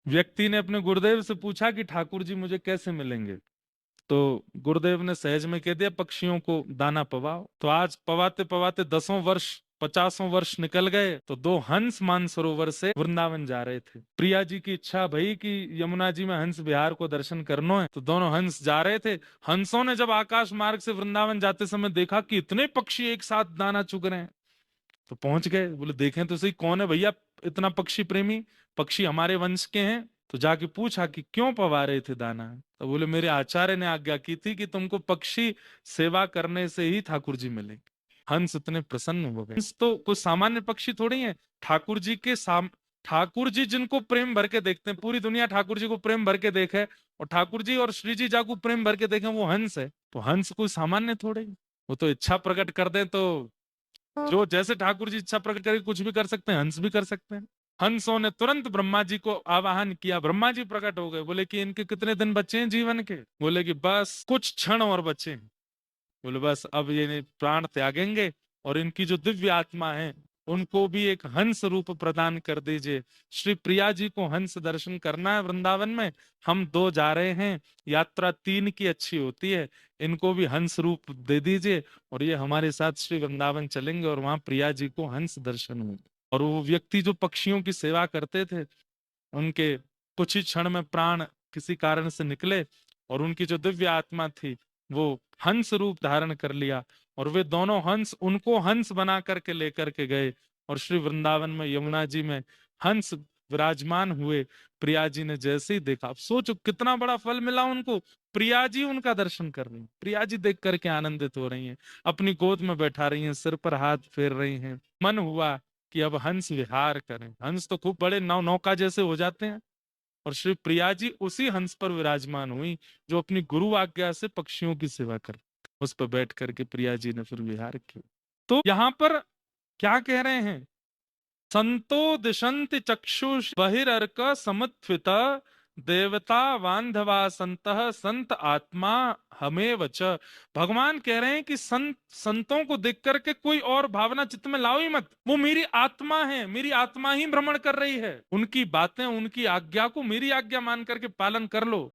व्यक्ति ने अपने गुरुदेव से पूछा कि ठाकुर जी मुझे कैसे मिलेंगे। तो गुरुदेव ने सहज में कह दिया, पक्षियों को दाना पवाओ। तो आज पवाते पवाते 10 वर्ष 50 वर्ष निकल गए, तो दो हंस मानसरोवर से वृंदावन जा रहे थे। प्रिया जी की इच्छा भई कि यमुना जी में हंस विहार को दर्शन करना है, तो दोनों हंस जा रहे थे। हंसों ने जब आकाश मार्ग से वृंदावन जाते समय देखा कि इतने पक्षी एक साथ दाना चुग रहे हैं, तो पहुंच गए। बोले देखें तो सही कौन है भैया इतना पक्षी प्रेमी, पक्षी हमारे वंश के हैं। तो जाके पूछा कि क्यों पवा रहे थे दाना। तो बोले मेरे आचार्य ने आज्ञा की थी कि तुमको पक्षी सेवा करने से ही ठाकुर जी मिलेंगे। हंस इतने प्रसन्न हो गए। हंस तो कोई सामान्य पक्षी थोड़ी है। ठाकुर जी के ठाकुर जी जिनको प्रेम भर के देखते हैं, पूरी दुनिया ठाकुर जी को प्रेम भर के देखे, और ठाकुर जी और श्री जी जाको प्रेम भर के देखे, वो हंस है। तो हंस कोई सामान्य थोड़े ही। वो तो इच्छा प्रकट कर दे तो जो जैसे ठाकुर जी इच्छा प्रकट करके कुछ भी कर सकते हैं, हंस भी कर सकते हैं। हंसों ने तुरंत ब्रह्मा जी को आवाहन किया। ब्रह्मा जी प्रकट हो गए। बोले कि इनके कितने दिन बचे हैं जीवन के। बोले कि बस कुछ क्षण और बचे हैं। बोले बस अब ये प्राण त्यागेंगे, और इनकी जो दिव्य आत्मा है उनको भी एक हंस रूप प्रदान कर दीजिए। श्री प्रिया जी को हंस दर्शन करना है वृंदावन में। हम दो जा रहे हैं, यात्रा 3 की अच्छी होती है। इनको भी हंस रूप दे दीजिए, और ये हमारे साथ श्री वृंदावन चलेंगे, और वहां प्रिया जी को हंस दर्शन होंगे। और वो व्यक्ति जो पक्षियों की सेवा करते थे, उनके कुछ ही क्षण में प्राण किसी कारण से निकले, और उनकी जो दिव्य आत्मा थी वो हंस रूप धारण कर लिया, और वे दोनों हंस उनको हंस बना करके लेकर के गए, और श्री वृंदावन में यमुना जी में हंस विराजमान हुए। प्रिया जी ने जैसे ही देखा, अब सोचो कितना बड़ा फल मिला उनको। प्रिया जी उनका दर्शन कर रही हैं, प्रिया जी देख करके आनंदित हो रही हैं, अपनी गोद में बैठा रही हैं, सिर पर हाथ फेर रही हैं। मन हुआ कि अब हंस विहार करें। हंस तो खूब बड़े नौका जैसे हो जाते हैं, और श्री प्रिया जी उसी हंस पर विराजमान हुई जो अपनी गुरु आज्ञा से पक्षियों की सेवा कर। उस पर बैठ करके प्रिया जी ने फिर विहार किया। तो यहाँ पर क्या कह रहे हैं? संतो दिशन्ति चक्षुष बहिर्अर्क समुत्थित, देवता बांधवा संतः संत आत्मा हमेव च। भगवान कह रहे हैं कि संतों को देख करके कोई और भावना चित्त में लाओ ही मत। वो मेरी आत्मा है, मेरी आत्मा ही भ्रमण कर रही है। उनकी बातें, उनकी आज्ञा को मेरी आज्ञा मान करके पालन कर लो।